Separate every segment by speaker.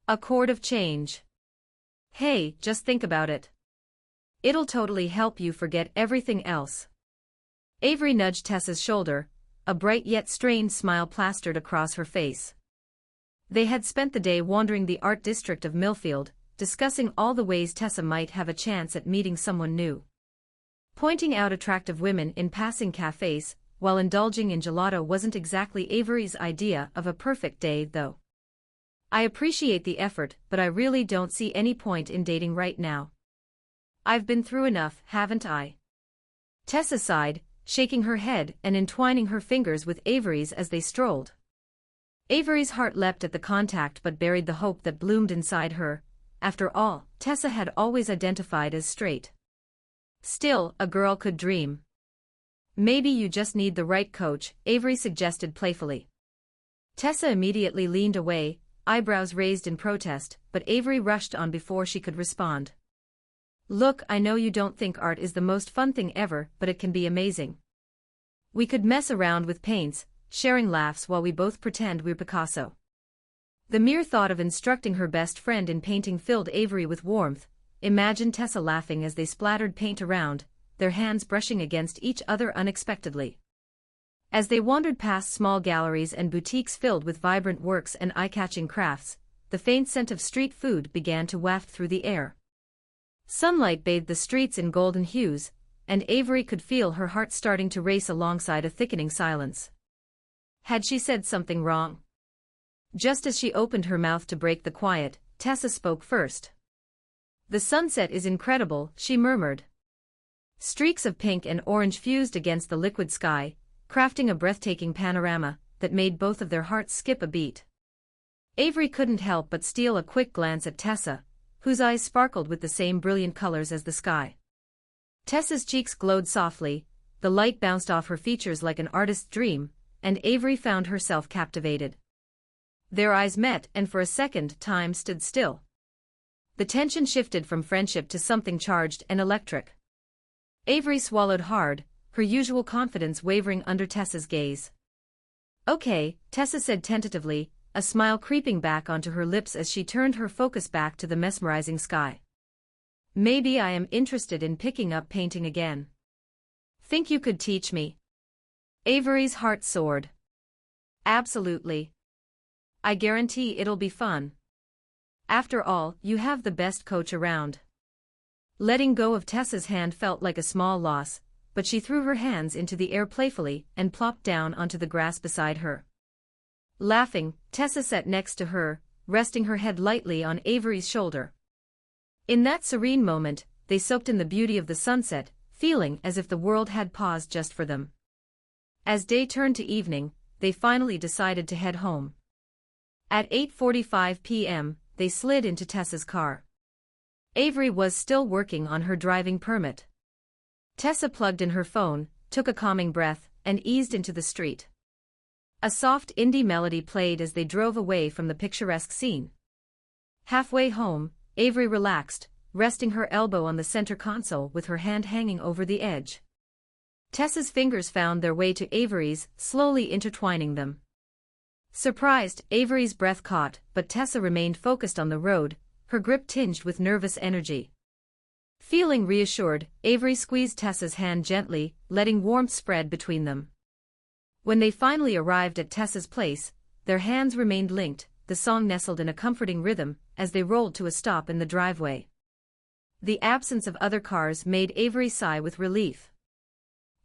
Speaker 1: A chord of change. Hey, just think about it. It'll totally help you forget everything else. Avery nudged Tessa's shoulder, a bright yet strained smile plastered across her face. They had spent the day wandering the art district of Millfield, discussing all the ways Tessa might have a chance at meeting someone new. Pointing out attractive women in passing cafes, while indulging in gelato wasn't exactly Avery's idea of a perfect day, though. I appreciate the effort, but I really don't see any point in dating right now. I've been through enough, haven't I? Tessa sighed, shaking her head and entwining her fingers with Avery's as they strolled. Avery's heart leapt at the contact but buried the hope that bloomed inside her. After all, Tessa had always identified as straight. Still, a girl could dream. Maybe you just need the right coach, Avery suggested playfully. Tessa immediately leaned away, eyebrows raised in protest, but Avery rushed on before she could respond. Look, I know you don't think art is the most fun thing ever, but it can be amazing. We could mess around with paints, sharing laughs while we both pretend we're Picasso. The mere thought of instructing her best friend in painting filled Avery with warmth. Imagine Tessa laughing as they splattered paint around, their hands brushing against each other unexpectedly. As they wandered past small galleries and boutiques filled with vibrant works and eye-catching crafts, the faint scent of street food began to waft through the air. Sunlight bathed the streets in golden hues, and Avery could feel her heart starting to race alongside a thickening silence. Had she said something wrong? Just as she opened her mouth to break the quiet, Tessa spoke first. The sunset is incredible, she murmured. Streaks of pink and orange fused against the liquid sky, crafting a breathtaking panorama that made both of their hearts skip a beat. Avery couldn't help but steal a quick glance at Tessa, whose eyes sparkled with the same brilliant colors as the sky. Tessa's cheeks glowed softly, the light bounced off her features like an artist's dream, and Avery found herself captivated. Their eyes met and for a second time stood still. The tension shifted from friendship to something charged and electric. Avery swallowed hard, her usual confidence wavering under Tessa's gaze. Okay, Tessa said tentatively, a smile creeping back onto her lips as she turned her focus back to the mesmerizing sky. Maybe I am interested in picking up painting again. Think you could teach me? Avery's heart soared. Absolutely. I guarantee it'll be fun. After all, you have the best coach around. Letting go of Tessa's hand felt like a small loss, but she threw her hands into the air playfully and plopped down onto the grass beside her. Laughing, Tessa sat next to her, resting her head lightly on Avery's shoulder. In that serene moment, they soaked in the beauty of the sunset, feeling as if the world had paused just for them. As day turned to evening, they finally decided to head home. At 8:45 p.m., they slid into Tessa's car. Avery was still working on her driving permit. Tessa plugged in her phone, took a calming breath, and eased into the street. A soft indie melody played as they drove away from the picturesque scene. Halfway home, Avery relaxed, resting her elbow on the center console with her hand hanging over the edge. Tessa's fingers found their way to Avery's, slowly intertwining them. Surprised, Avery's breath caught, but Tessa remained focused on the road, her grip tinged with nervous energy. Feeling reassured, Avery squeezed Tessa's hand gently, letting warmth spread between them. When they finally arrived at Tessa's place, their hands remained linked, the song nestled in a comforting rhythm, as they rolled to a stop in the driveway. The absence of other cars made Avery sigh with relief.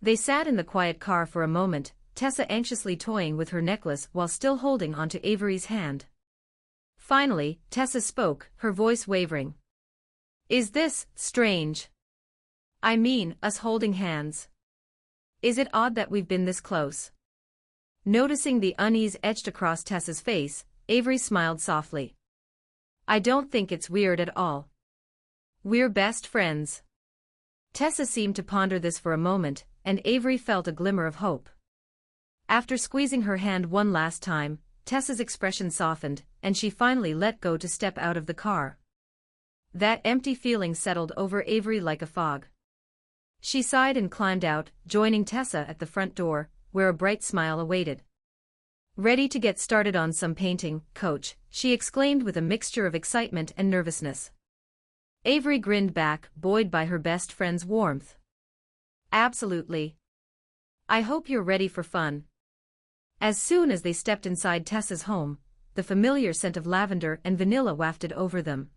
Speaker 1: They sat in the quiet car for a moment, Tessa anxiously toying with her necklace while still holding onto Avery's hand. Finally, Tessa spoke, her voice wavering. Is this strange? I mean, us holding hands. Is it odd that we've been this close? Noticing the unease etched across Tessa's face, Avery smiled softly. I don't think it's weird at all. We're best friends. Tessa seemed to ponder this for a moment, and Avery felt a glimmer of hope. After squeezing her hand one last time, Tessa's expression softened, and she finally let go to step out of the car. That empty feeling settled over Avery like a fog. She sighed and climbed out, joining Tessa at the front door, where a bright smile awaited. Ready to get started on some painting, coach, she exclaimed with a mixture of excitement and nervousness. Avery grinned back, buoyed by her best friend's warmth. Absolutely. I hope you're ready for fun. As soon as they stepped inside Tessa's home, the familiar scent of lavender and vanilla wafted over them.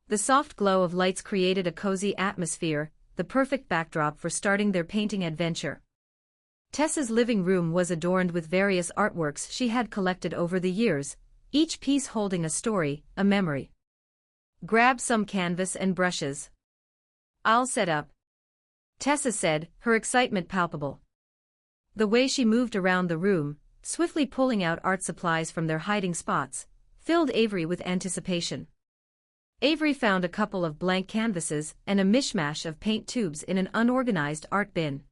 Speaker 1: The soft glow of lights created a cozy atmosphere, the perfect backdrop for starting their painting adventure. Tessa's living room was adorned with various artworks she had collected over the years, each piece holding a story, a memory. Grab some canvas and brushes. I'll set up, Tessa said, her excitement palpable. The way she moved around the room, swiftly pulling out art supplies from their hiding spots, filled Avery with anticipation. Avery found a couple of blank canvases and a mishmash of paint tubes in an unorganized art bin.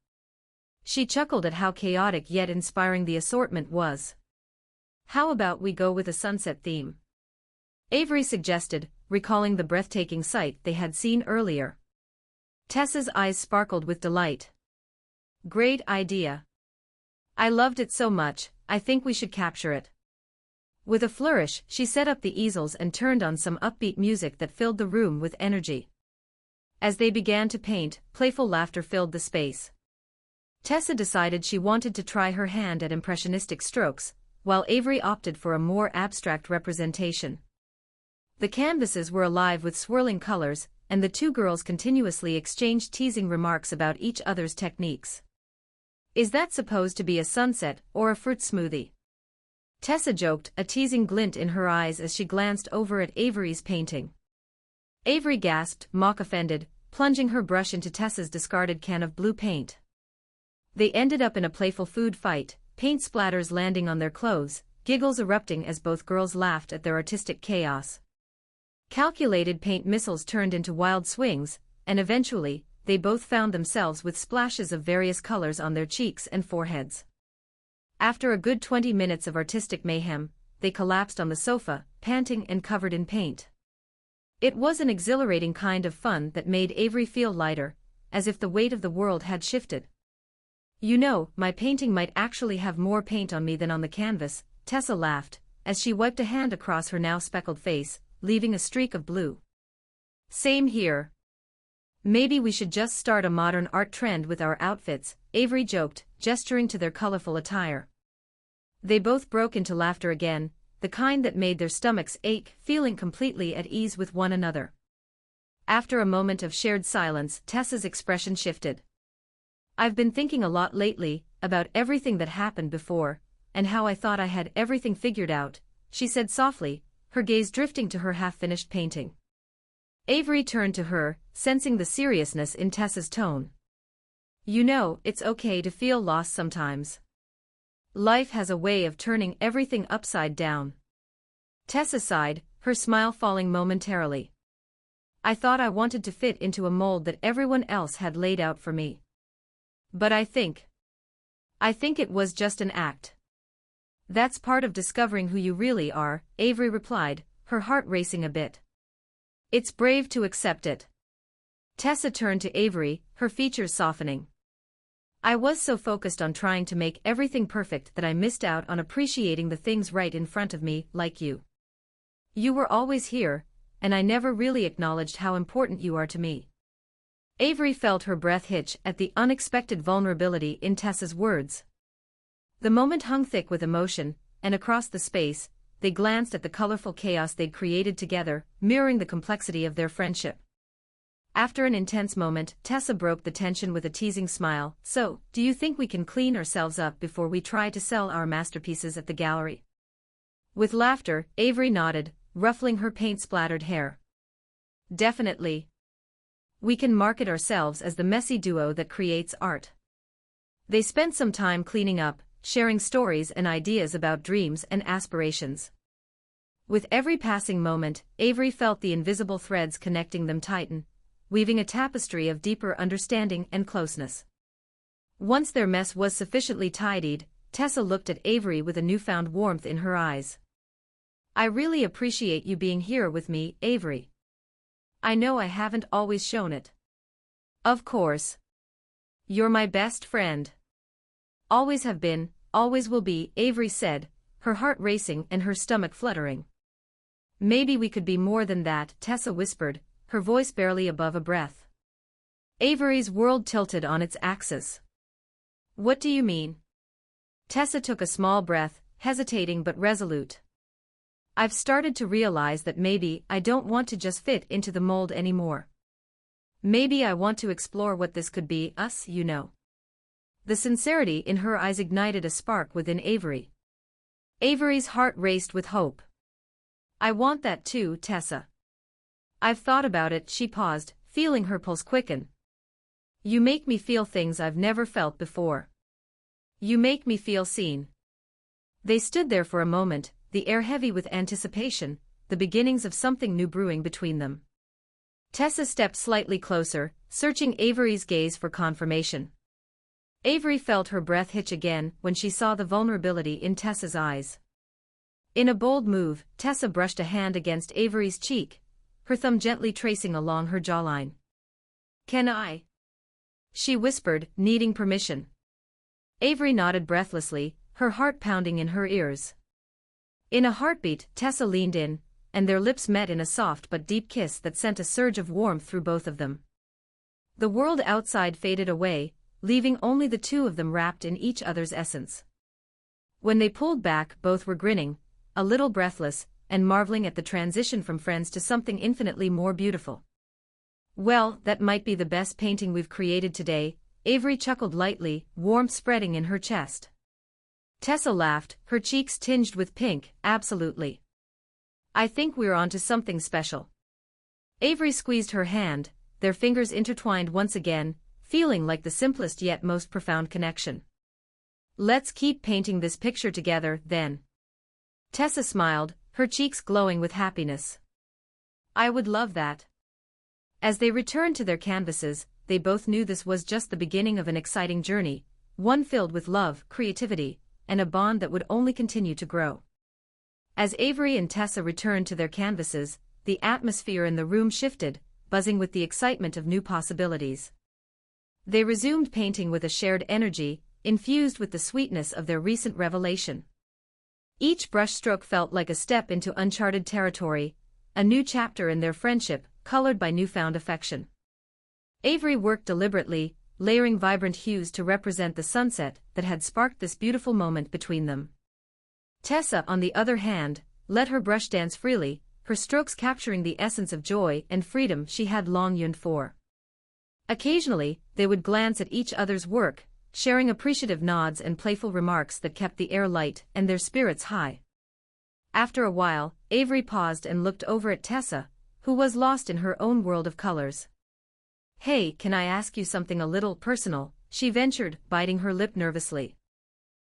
Speaker 1: She chuckled at how chaotic yet inspiring the assortment was. How about we go with a sunset theme? Avery suggested, recalling the breathtaking sight they had seen earlier. Tessa's eyes sparkled with delight. Great idea. I loved it so much, I think we should capture it. With a flourish, she set up the easels and turned on some upbeat music that filled the room with energy. As they began to paint, playful laughter filled the space. Tessa decided she wanted to try her hand at impressionistic strokes, while Avery opted for a more abstract representation. The canvases were alive with swirling colors, and the two girls continuously exchanged teasing remarks about each other's techniques. Is that supposed to be a sunset or a fruit smoothie? Tessa joked, a teasing glint in her eyes as she glanced over at Avery's painting. Avery gasped, mock-offended, plunging her brush into Tessa's discarded can of blue paint. They ended up in a playful food fight, paint splatters landing on their clothes, giggles erupting as both girls laughed at their artistic chaos. Calculated paint missiles turned into wild swings, and eventually, they both found themselves with splashes of various colors on their cheeks and foreheads. After a good 20 minutes of artistic mayhem, they collapsed on the sofa, panting and covered in paint. It was an exhilarating kind of fun that made Avery feel lighter, as if the weight of the world had shifted. You know, my painting might actually have more paint on me than on the canvas, Tessa laughed, as she wiped a hand across her now speckled face, leaving a streak of blue. Same here. Maybe we should just start a modern art trend with our outfits, Avery joked, gesturing to their colorful attire. They both broke into laughter again, the kind that made their stomachs ache, feeling completely at ease with one another. After a moment of shared silence, Tessa's expression shifted. I've been thinking a lot lately, about everything that happened before, and how I thought I had everything figured out, she said softly, her gaze drifting to her half-finished painting. Avery turned to her, sensing the seriousness in Tessa's tone. You know, it's okay to feel lost sometimes. Life has a way of turning everything upside down. Tessa sighed, her smile falling momentarily. I thought I wanted to fit into a mold that everyone else had laid out for me. But I think it was just an act. That's part of discovering who you really are, Avery replied, her heart racing a bit. It's brave to accept it. Tessa turned to Avery, her features softening. I was so focused on trying to make everything perfect that I missed out on appreciating the things right in front of me, like you. You were always here, and I never really acknowledged how important you are to me. Avery felt her breath hitch at the unexpected vulnerability in Tessa's words. The moment hung thick with emotion, and across the space, they glanced at the colorful chaos they'd created together, mirroring the complexity of their friendship. After an intense moment, Tessa broke the tension with a teasing smile. So, do you think we can clean ourselves up before we try to sell our masterpieces at the gallery? With laughter, Avery nodded, ruffling her paint-splattered hair. Definitely. We can market ourselves as the messy duo that creates art. They spent some time cleaning up, sharing stories and ideas about dreams and aspirations. With every passing moment, Avery felt the invisible threads connecting them tighten, weaving a tapestry of deeper understanding and closeness. Once their mess was sufficiently tidied, Tessa looked at Avery with a newfound warmth in her eyes. I really appreciate you being here with me, Avery. I know I haven't always shown it. Of course. You're my best friend. Always have been, always will be, Avery said, her heart racing and her stomach fluttering. Maybe we could be more than that, Tessa whispered, her voice barely above a breath. Avery's world tilted on its axis. What do you mean? Tessa took a small breath, hesitating but resolute. I've started to realize that maybe I don't want to just fit into the mold anymore. Maybe I want to explore what this could be, us, you know. The sincerity in her eyes ignited a spark within Avery. Avery's heart raced with hope. I want that too, Tessa. I've thought about it, she paused, feeling her pulse quicken. You make me feel things I've never felt before. You make me feel seen. They stood there for a moment, the air heavy with anticipation, the beginnings of something new brewing between them. Tessa stepped slightly closer, searching Avery's gaze for confirmation. Avery felt her breath hitch again when she saw the vulnerability in Tessa's eyes. In a bold move, Tessa brushed a hand against Avery's cheek, her thumb gently tracing along her jawline. Can I? She whispered, needing permission. Avery nodded breathlessly, her heart pounding in her ears. In a heartbeat, Tessa leaned in, and their lips met in a soft but deep kiss that sent a surge of warmth through both of them. The world outside faded away, leaving only the two of them wrapped in each other's essence. When they pulled back, both were grinning, a little breathless, and marveling at the transition from friends to something infinitely more beautiful. Well, that might be the best painting we've created today, Avery chuckled lightly, warmth spreading in her chest. Tessa laughed, her cheeks tinged with pink. Absolutely. I think we're onto something special. Avery squeezed her hand, their fingers intertwined once again, feeling like the simplest yet most profound connection. Let's keep painting this picture together, then. Tessa smiled, her cheeks glowing with happiness. I would love that. As they returned to their canvases, they both knew this was just the beginning of an exciting journey, one filled with love, creativity, and a bond that would only continue to grow. As Avery and Tessa returned to their canvases, the atmosphere in the room shifted, buzzing with the excitement of new possibilities. They resumed painting with a shared energy, infused with the sweetness of their recent revelation. Each brushstroke felt like a step into uncharted territory, a new chapter in their friendship, colored by newfound affection. Avery worked deliberately, layering vibrant hues to represent the sunset that had sparked this beautiful moment between them. Tessa, on the other hand, let her brush dance freely, her strokes capturing the essence of joy and freedom she had long yearned for. Occasionally, they would glance at each other's work, sharing appreciative nods and playful remarks that kept the air light and their spirits high. After a while, Avery paused and looked over at Tessa, who was lost in her own world of colors. Hey, can I ask you something a little personal? She ventured, biting her lip nervously.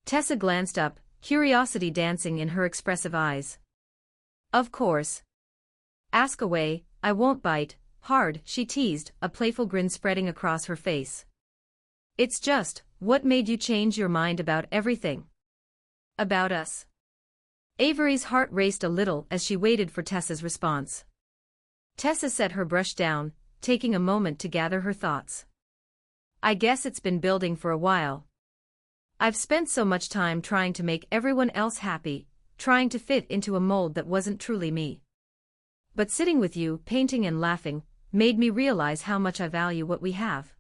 Speaker 1: Tessa glanced up, curiosity dancing in her expressive eyes. Of course. Ask away, I won't bite. Hard, she teased, a playful grin spreading across her face. It's just, what made you change your mind about everything? About us? Avery's heart raced a little as she waited for Tessa's response. Tessa set her brush down, taking a moment to gather her thoughts. I guess it's been building for a while. I've spent so much time trying to make everyone else happy, trying to fit into a mold that wasn't truly me. But sitting with you, painting and laughing, made me realize how much I value what we have.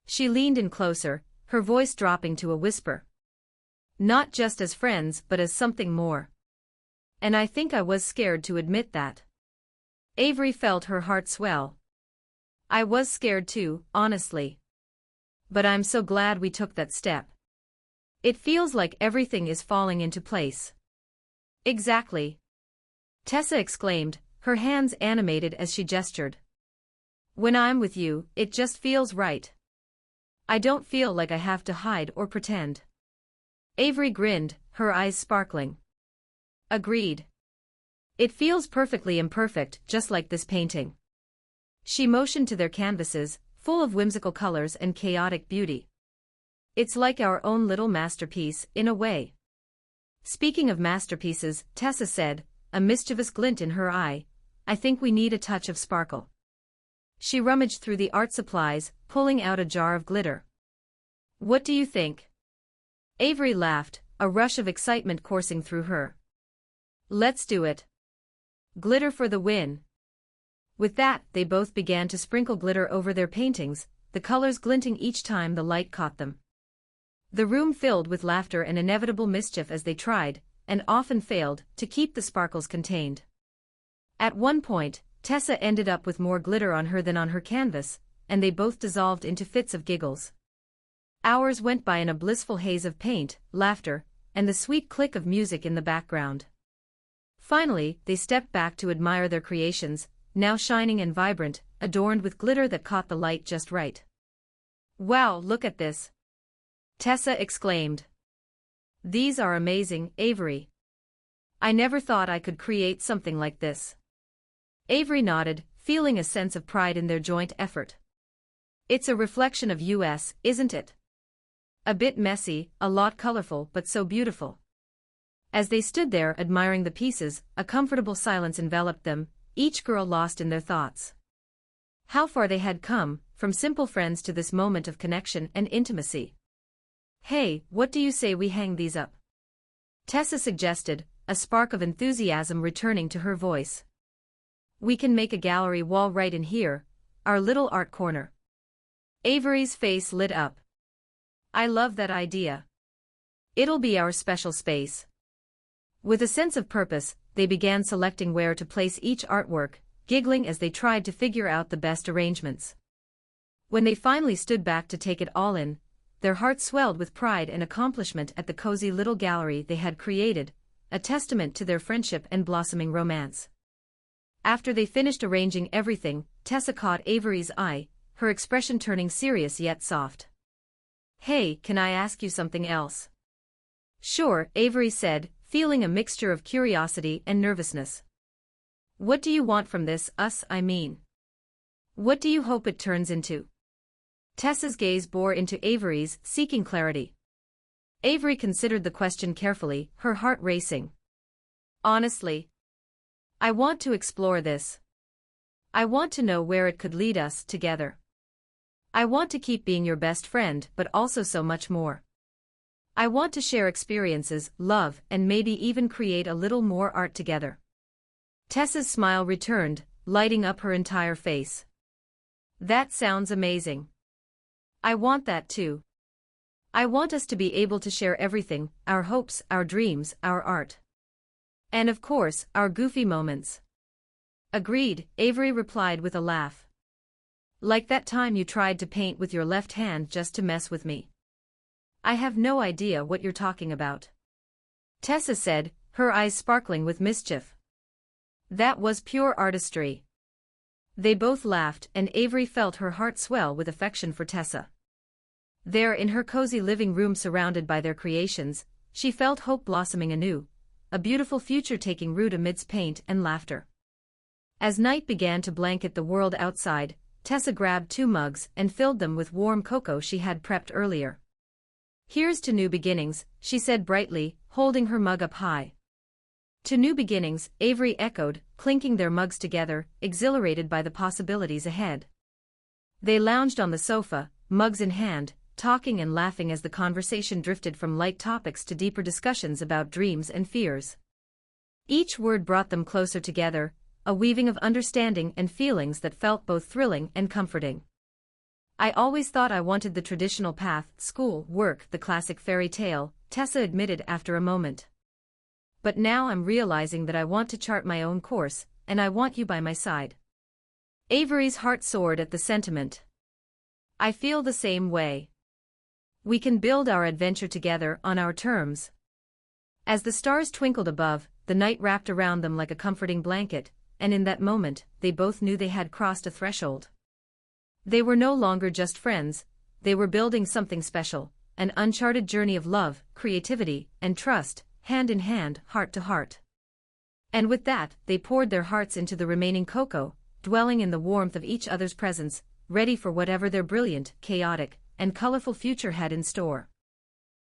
Speaker 1: She leaned in closer, her voice dropping to a whisper. Not just as friends but as something more. And I think I was scared to admit that. Avery felt her heart swell. I was scared too, honestly. But I'm so glad we took that step. It feels like everything is falling into place. Exactly. Tessa exclaimed, her hands animated as she gestured. When I'm with you, it just feels right. I don't feel like I have to hide or pretend. Avery grinned, her eyes sparkling. Agreed. It feels perfectly imperfect, just like this painting. She motioned to their canvases, full of whimsical colors and chaotic beauty. It's like our own little masterpiece, in a way. Speaking of masterpieces, Tessa said, a mischievous glint in her eye, I think we need a touch of sparkle. She rummaged through the art supplies, pulling out a jar of glitter. What do you think? Avery laughed, a rush of excitement coursing through her. Let's do it. Glitter for the win. With that, they both began to sprinkle glitter over their paintings, the colors glinting each time the light caught them. The room filled with laughter and inevitable mischief as they tried, and often failed, to keep the sparkles contained. At one point, Tessa ended up with more glitter on her than on her canvas, and they both dissolved into fits of giggles. Hours went by in a blissful haze of paint, laughter, and the sweet click of music in the background. Finally, they stepped back to admire their creations, now shining and vibrant, adorned with glitter that caught the light just right. "Wow, look at this!" Tessa exclaimed. "These are amazing, Avery. I never thought I could create something like this." Avery nodded, feeling a sense of pride in their joint effort. "It's a reflection of us, isn't it? A bit messy, a lot colorful, but so beautiful." As they stood there admiring the pieces, a comfortable silence enveloped them, each girl lost in their thoughts. How far they had come, from simple friends to this moment of connection and intimacy. "Hey, what do you say we hang these up?" Tessa suggested, a spark of enthusiasm returning to her voice. "We can make a gallery wall right in here, our little art corner." Avery's face lit up. "I love that idea. It'll be our special space." With a sense of purpose, they began selecting where to place each artwork, giggling as they tried to figure out the best arrangements. When they finally stood back to take it all in, their hearts swelled with pride and accomplishment at the cozy little gallery they had created, a testament to their friendship and blossoming romance. After they finished arranging everything, Tessa caught Avery's eye, her expression turning serious yet soft. "Hey, can I ask you something else?" "Sure," Avery said, feeling a mixture of curiosity and nervousness. "What do you want from this, I mean? What do you hope it turns into?" Tessa's gaze bore into Avery's, seeking clarity. Avery considered the question carefully, her heart racing. "Honestly, I want to explore this. I want to know where it could lead us together. I want to keep being your best friend, but also so much more. I want to share experiences, love, and maybe even create a little more art together." Tessa's smile returned, lighting up her entire face. "That sounds amazing. I want that too. I want us to be able to share everything, our hopes, our dreams, our art. And of course, our goofy moments." "Agreed," Avery replied with a laugh. "Like that time you tried to paint with your left hand just to mess with me." "I have no idea what you're talking about," Tessa said, her eyes sparkling with mischief. "That was pure artistry." They both laughed, and Avery felt her heart swell with affection for Tessa. There in her cozy living room surrounded by their creations, she felt hope blossoming anew, a beautiful future taking root amidst paint and laughter. As night began to blanket the world outside, Tessa grabbed 2 mugs and filled them with warm cocoa she had prepped earlier. "Here's to new beginnings," she said brightly, holding her mug up high. "To new beginnings," Avery echoed, clinking their mugs together, exhilarated by the possibilities ahead. They lounged on the sofa, mugs in hand, talking and laughing as the conversation drifted from light topics to deeper discussions about dreams and fears. Each word brought them closer together, a weaving of understanding and feelings that felt both thrilling and comforting. "I always thought I wanted the traditional path, school, work, the classic fairy tale," Tessa admitted after a moment. "But now I'm realizing that I want to chart my own course, and I want you by my side." Avery's heart soared at the sentiment. "I feel the same way. We can build our adventure together on our terms." As the stars twinkled above, the night wrapped around them like a comforting blanket, and in that moment, they both knew they had crossed a threshold. They were no longer just friends, they were building something special, an uncharted journey of love, creativity, and trust, hand in hand, heart to heart. And with that, they poured their hearts into the remaining cocoa, dwelling in the warmth of each other's presence, ready for whatever their brilliant, chaotic, and colorful future had in store.